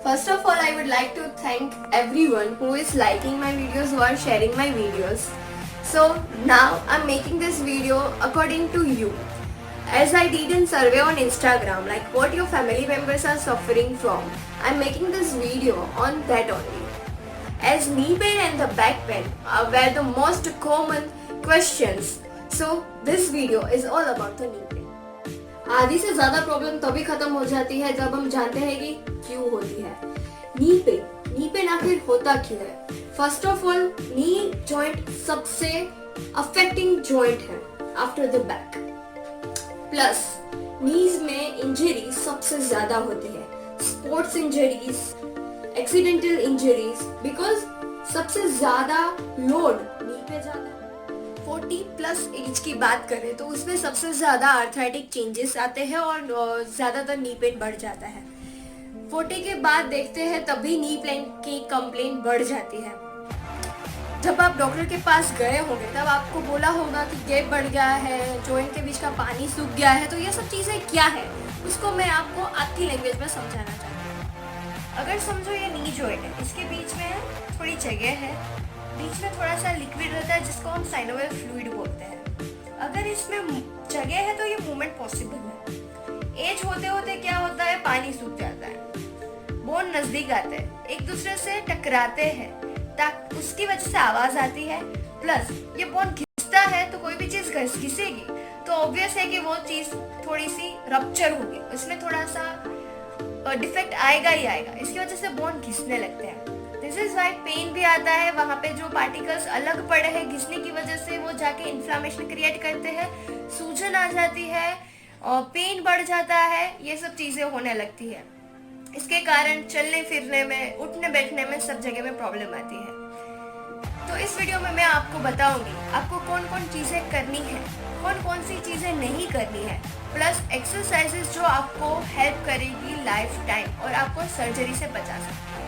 First of all, I would like to thank everyone who is liking my videos, who are sharing my videos. So now I'm making this video according to you. As I did in survey on Instagram, like what your family members are suffering from, I'm making this video on that only. As knee pain and the back pain were the most common questions, so this video is all about the knee pain. आधी से ज्यादा problem तभी खत्म हो जाती है जब हम जानते हैं कि क्यों होती है नी पेन आखिर होता क्यों है। First of all, knee joint सबसे अफेक्टिंग जॉइंट है आफ्टर द बैक। प्लस नीज में इंजरी सबसे ज्यादा होती है, sports injuries, accidental injuries, because सबसे ज्यादा लोड नी पे जाता है। 40 प्लस एज की बात करें तो उसमें सबसे ज्यादा आर्थराइटिक चेंजेस आते हैं और ज्यादातर नी पेन बढ़ जाता है। 40 के बाद देखते हैं तभी नी पेन की कंप्लेंट बढ़ जाती है। जब आप डॉक्टर के पास गए होंगे तब आपको बोला होगा कि गैप बढ़ गया है, जॉइंट के बीच का पानी सूख गया है। तो ये सब चीजें क्या है उसको मैं आपको आपकी लैंग्वेज में समझाना चाहती हूँ। अगर समझो ये नी जॉइंट है, इसके बीच में थोड़ी जगह है, बीच में थोड़ा सा लिक्विड रहता है जिसको हम साइनोवियल फ्लूइड बोलते हैं। अगर इसमें जगह है तो ये मूवमेंट पॉसिबल है। एज होते होते क्या होता है, पानी सूख जाता है, बोन नजदीक आते हैं, एक दूसरे से टकराते हैं, उसकी वजह से आवाज आती है। प्लस ये बोन घिसता है तो कोई भी चीज घिसेगी तो ऑब्वियस है कि वो चीज थोड़ी सी रप्चर होगी, उसमें थोड़ा सा डिफेक्ट आएगा ही आएगा। इसकी वजह से बोन घिसने लगते हैं। दिस इज वाई पेन भी आता है। वहाँ पे जो पार्टिकल्स अलग पड़े हैं घिसने की वजह से वो जाके इन्फ्लामेशन क्रिएट करते हैं, सूजन आ जाती है और पेन बढ़ जाता है, ये सब चीजें होने लगती है। इसके कारण चलने फिरने में, उठने बैठने में सब जगह में प्रॉब्लम आती है। तो इस वीडियो में मैं आपको बताऊंगी आपको कौन कौन चीजें करनी है, कौन कौन सी चीजें नहीं करनी है, प्लस एक्सरसाइजेस जो आपको हेल्प करेगी लाइफ टाइम और आपको सर्जरी से बचा सकती है।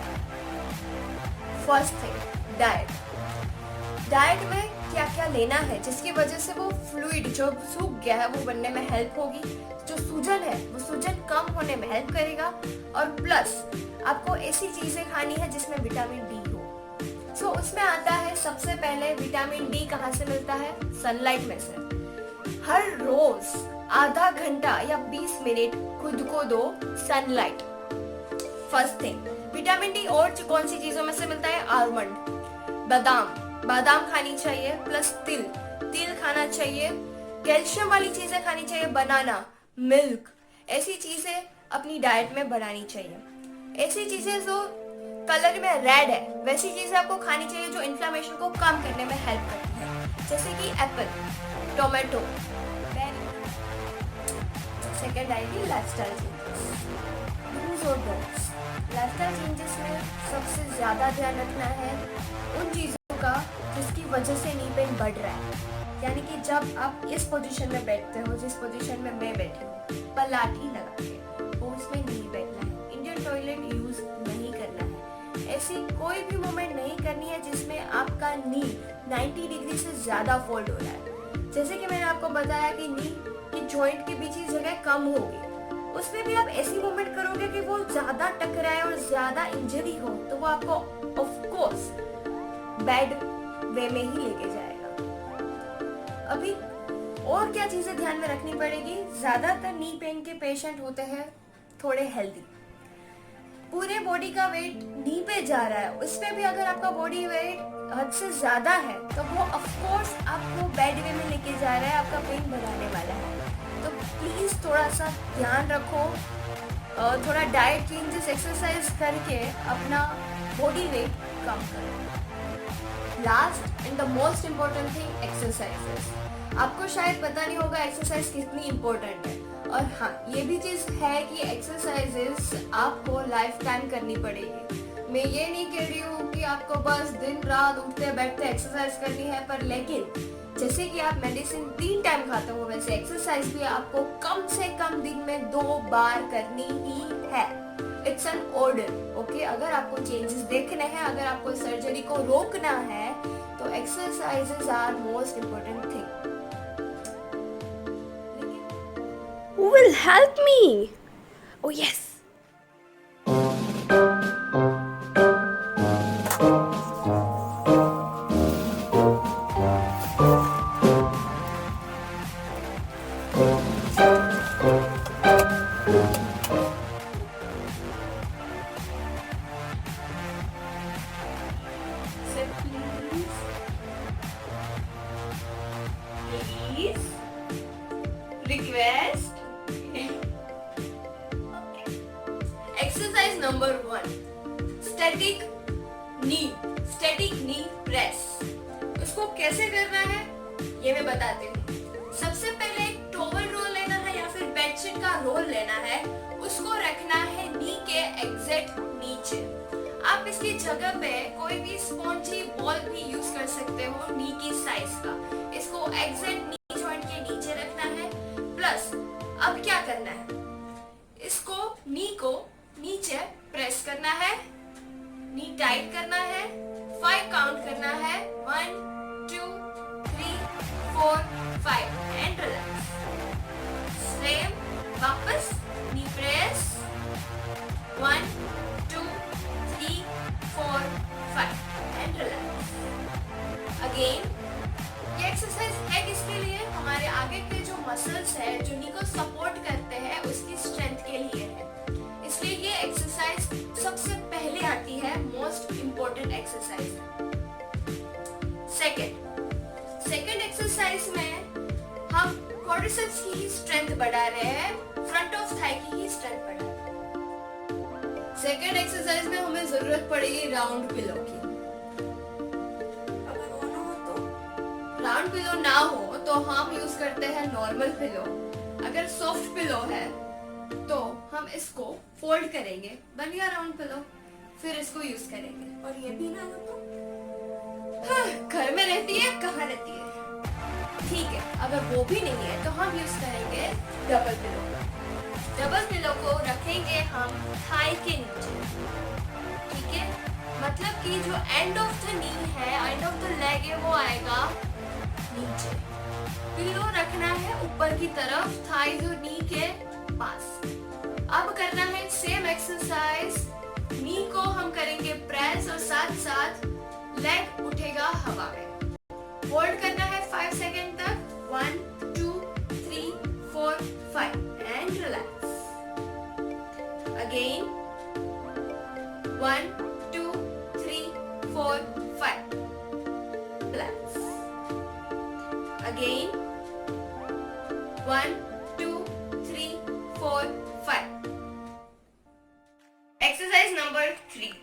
फर्स्ट थिंग, डाइट में क्या क्या लेना है जिसकी वजह से वो फ्लूइड जो सूख गया है वो बनने में हेल्प होगी, जो सूजन है वो सूजन कम होने में हेल्प करेगा, और प्लस आपको ऐसी चीजें खानी है जिसमें विटामिन डी हो। सो उसमें आता है सबसे पहले विटामिन डी कहाँ से मिलता है, सनलाइट में से। हर रोज आधा घंटा या 20 मिनट खुद को दो sunlight. First thing, vitamin D और कौन सी चीजों में से मिलता है, आलमंड, बादाम खानी चाहिए, प्लस तिल खाना चाहिए, कैल्शियम वाली चीजें खानी चाहिए, बनाना, मिल्क, ऐसी चीजें अपनी डाइट में बढ़ानी चाहिए। ऐसी चीजें जो कलर में रेड है वैसी चीजें आपको खानी चाहिए जो इन्फ्लामेशन को कम करने में हेल्प करती है, जैसे कि एप्पल, टोमेटो, बेरी। सेकेंड आएगी लाइफस्टाइल चेंजेस, डूज और डोंट्स। लाइफस्टाइल चेंजेस में सबसे ज्यादा ध्यान रखना है उन चीजों का जिसकी वजह से नी पेन बढ़ रहा है। यानी कि जब आप इस पोजीशन में बैठते हो, जिस पोजीशन में मैं बैठी हूँ, पलाठी लगा के, वो उसमें नहीं बैठना है, इंडियन टॉयलेट यूज नहीं करना है, ऐसी कोई भी मूवमेंट नहीं करनी है जिसमें आपका नी 90 डिग्री से ज्यादा फोल्ड हो रहा है। जैसे कि मैंने आपको बताया कि नी की जॉइंट के बीच की जगह कम होगी, उसमें भी आप ऐसी मूवमेंट करोगे कि वो ज्यादा टकराए और ज्यादा इंजरी हो तो वो आपको ऑफ कोर्स बैड वे में ही लेके जाएगा। अभी और क्या चीजें ध्यान में रखनी पड़ेगी, ज्यादातर नी पेन के पेशेंट होते हैं थोड़े हेल्दी, पूरे बॉडी का वेट नी पे जा रहा है, उसमें भी अगर आपका बॉडी वेट हद से ज्यादा है तो वो ऑफ कोर्स आपको बैड वे में लेके जा रहा है, आपका पेन बढ़ाने वाला है। तो प्लीज थोड़ा सा ध्यान रखो, थोड़ा डाइट चेंजेस, एक्सरसाइज करके अपना बॉडी वेट कम करो। Last and the most important thing, exercises. आपको शायद पता नहीं होगा एक्सरसाइज कितनी इम्पोर्टेंट है, और हाँ ये भी चीज है कि एक्सरसाइजेस आपको लाइफ टाइम करनी पड़ेगी। मैं ये नहीं कह रही हूँ कि आपको बस दिन रात उठते बैठते एक्सरसाइज करनी है, पर लेकिन जैसे कि आप मेडिसिन 3 टाइम खाते हो वैसे एक्सरसाइज भी आपको कम से कम दिन में 2 बार करनी ही है। It's an order, okay. अगर आपको चेंजेस देखने हैं, अगर आपको सर्जरी को रोकना है तो exercises are most important thing. Who will help me? Oh yes. Please request. Exercise number 1, static knee press. उसको कैसे करना है ये मैं बताती हूँ। सबसे पहले एक टॉवल रोल लेना है या फिर बेडशीट का रोल लेना है, उसको रखना है नी के एग्जैक्ट नीचे। आप इसकी जगह पे कोई भी स्पॉन्जी बॉल भी यूज कर सकते हो नी की साइज का। इसको एग्जैक्ट नी जॉइंट के नीचे रखना है। प्लस अब क्या करना है, इसको नी को नीचे प्रेस करना है, नी टाइट करना है, 5 काउंट करना है, 1 2 3 4 5 एंड रिलैक्स। सेम वापस नी प्रेस, 1 2 3 4 5 एंड रिलैक्स अगेन। ये एक्सरसाइज है किसके लिए, हमारे आगे के जो मसल्स है जो नी को सपोर्ट करते हैं उसकी स्ट्रेंथ के लिए है। इसलिए ये एक्सरसाइज सबसे पहले आती है, मोस्ट इंपॉर्टेंट एक्सरसाइज है। सेकंड एक्सरसाइज में हम क्वाड्रिसेप्स की ही स्ट्रेंथ बढ़ा रहे हैं, फ्रंट ऑफ थाई की ही स्ट्रेंथ बढ़ा रहे हैं। सेकंड एक्सरसाइज में हमें जरूरत पड़ेगी राउंड पिलो की। अगर वो ना हो तो, राउंड पिलो ना हो तो हम यूज करते हैं नॉर्मल पिलो। अगर सॉफ्ट पिलो है तो हम इसको फोल्ड करेंगे, बन गया राउंड पिलो, फिर इसको यूज करेंगे। और ये भी ना हो तो घर में रहती है, कहाँ रहती है, ठीक है। अगर वो भी नहीं है तो हम यूज करेंगे डबल पिलो। डबल पिलो को रखेंगे हम थाई के नीचे, ठीक है। मतलब कि जो एंड ऑफ द नी है, एंड ऑफ द लेग है, वो आएगा नीचे। पिलो रखना है ऊपर की तरफ, थाई जो नी के पास। अब करना है सेम एक्सरसाइज, नी को हम करेंगे प्रेस और साथ साथ लेग उठेगा हवा में। होल्ड करना है 5 सेकेंड तक, 1 2 3 4 5 and relax again, 1 2 3 4 5 relax again, 1 2 3 4 5। Exercise number 3।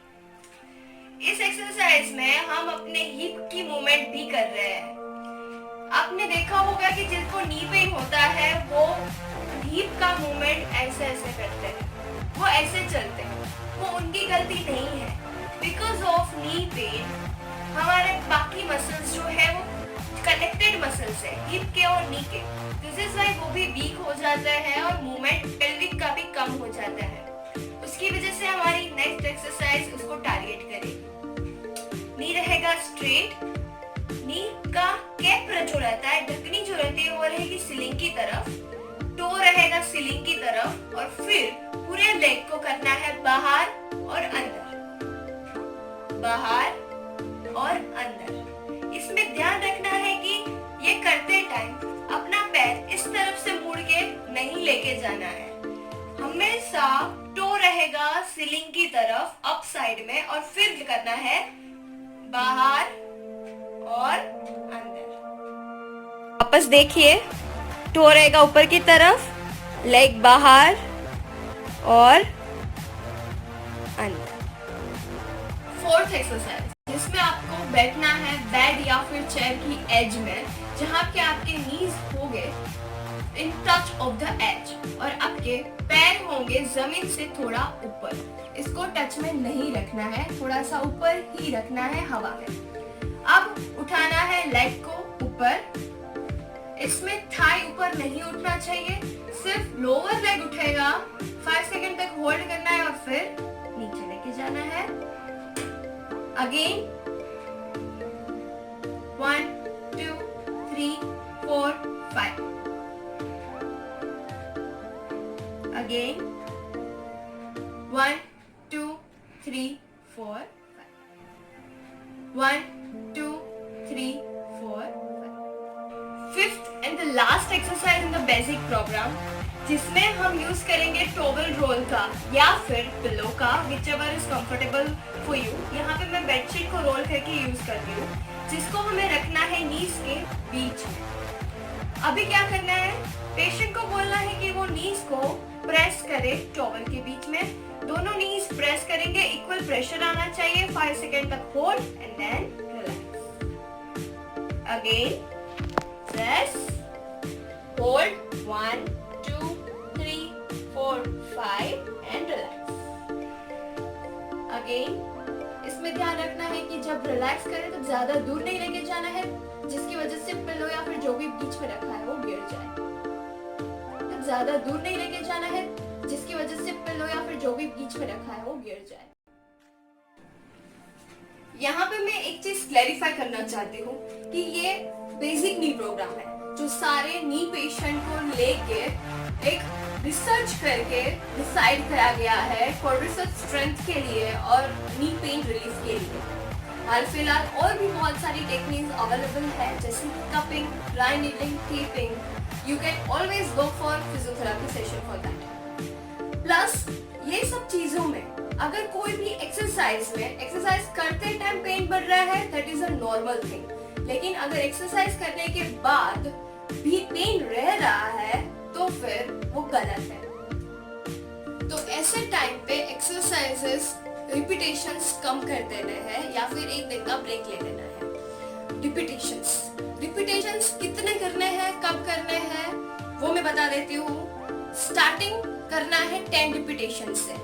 इस एक्सरसाइज में हम अपने हिप की मूवमेंट भी कर रहे हैं। आपने देखा होगा कि जिनको नी पेन होता है वो हिप का मूवमेंट ऐसे ऐसे करते हैं, वो ऐसे चलते हैं, वो उनकी गलती नहीं है। बिकॉज ऑफ नी पेन हमारे बाकी मसल्स जो है वो कनेक्टेड मसल्स है, हिप के और नी के। दिस इज व्हाई वो भी वीक हो जाता है और मूवमेंट पेल्विक का भी कम हो जाता है। उसकी वजह से हमारी नेक्स्ट एक्सरसाइज उसको टारगेट करेगी। नी रहेगा स्ट्रेट, नी का कैप जो रहता है, ढकनी जो रहती है वो रहेगी सीलिंग की तरफ, टो रहेगा सीलिंग की तरफ, और फिर पूरे लेग को करना है बाहर और अंदर, बाहर और अंदर। इसमें ध्यान रखना है कि ये करते टाइम अपना पैर इस तरफ से मुड़ के नहीं लेके जाना है, हमेशा टो रहेगा सीलिंग की तरफ अप साइड में, और फिर करना है बाहर और अंदर। वापस देखिए, टो रहेगा ऊपर की तरफ, लेग बाहर और अंदर। फोर्थ एक्सरसाइज, जिसमें आपको बैठना है बेड या फिर चेयर की एज में, जहाँ पे आपके नीज होंगे in touch of the edge और आपके पैर होंगे जमीन से थोड़ा ऊपर। इसको टच में नहीं रखना है, थोड़ा सा ऊपर ही रखना है हवा में। अब उठाना है लेग को ऊपर, इसमें थाई ऊपर नहीं उठना चाहिए, सिर्फ लोअर लेग उठेगा। 5 सेकंड तक होल्ड करना है और फिर नीचे लेके जाना है। Again 1 2 3 4 5। Again, 1 2 3 4 5. 1 2 3 4 5. Fifth and the last exercise in the basic program जिसमें हम यूज करेंगे टॉवल रोल का या फिर पिलो का, whichever is comfortable for you। यहाँ पे मैं बेडशीट को रोल करके यूज करती हूँ, जिसको हमें रखना है नीज के बीच में। अभी क्या करना है, पेशेंट को बोलना है कि वो नीज को प्रेस करे टॉवल के बीच में। दोनों नीज प्रेस करेंगे, इक्वल प्रेशर आना चाहिए। 5 सेकेंड तक hold and then relax. Again press, hold 1 2 3 4 5 and relax. Again इसमें ध्यान रखना है कि जब रिलैक्स करें तो ज्यादा दूर नहीं लेके जाना है, जिसकी वजह से पिलो या फिर जो भी बीच में रखा है वो गिर जाए। तो ज्यादा दूर नहीं लेके जाना है, जिसकी वजह से पिलो या फिर जो भी बीच में रखा है वो गिर जाए। यहाँ पे मैं एक चीज क्लैरिफाई करना चाहती हूँ कि ये बेसिक नी प्रोग्राम है, जो सारे नी पेशेंट को लेके एक रिसर्च करके डिसाइड करा गया है फॉर रिसर्च स्ट्रेंथ के लिए और नी पेन रिलीफ के लिए। हाल फिलहाल और भी बहुत सारी टेक्निक्स अवेलेबल है, जैसे cupping, dry needling, taping. You can always go for physiotherapy session for that. Plus ये सब चीजों में अगर कोई भी एक्सरसाइज करते टाइम पेन बढ़ रहा है, that is a normal thing. लेकिन अगर एक्सरसाइज करने के बाद भी पेन रह रहा है तो फिर वो गलत है। तो ऐसे टाइम पे एक्सरसाइजेस रिपीटेशंस कम कर देने हैं या फिर एक दिन का ब्रेक ले लेना है। रिपीटेशंस कितने करने हैं, कब करने हैं, वो मैं बता देती हूँ। स्टार्टिंग करना है 10 रिपीटेशन से।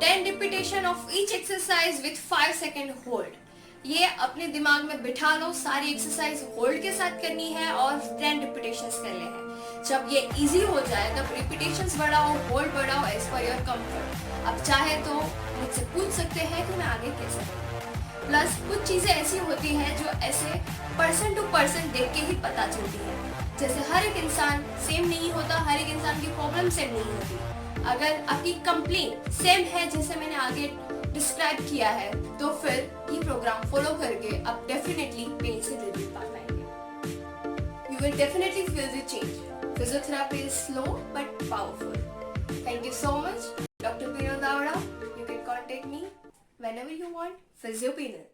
10 repetition of each exercise with 5 second hold. ये अपने दिमाग में बिठा लो, सारी एक्सरसाइज होल्ड के साथ करनी है और 10 रिपीटेशंस करने हैं। जब ये इजी हो जाए तब रिपीटेशंस बढ़ाओ, होल्ड बढ़ाओ एज पर योर कंफर्ट। अब चाहे तो मुझसे पूछ सकते हैं कि मैं आगे कैसे करूं। प्लस कुछ चीजें ऐसी होती हैं जो ऐसे पर्सन टू पर्सन देख के ही पता चलती है। जैसे हर एक इंसान सेम नहीं होता, हर एक इंसान की प्रॉब्लम सेम नहीं होती। अगर आपकी कंप्लेन सेम है जैसे मैंने आगे डिस्क्राइब किया है, तो फिर ये प्रोग्राम फॉलो करके आप डेफिनेटली पेन से रिलीफ पा पाएंगे। You will definitely feel the change. Physiotherapy is slow but powerful. Thank you so much, Dr. Pinal Davda. You can contact me whenever you want. Physio Pinal.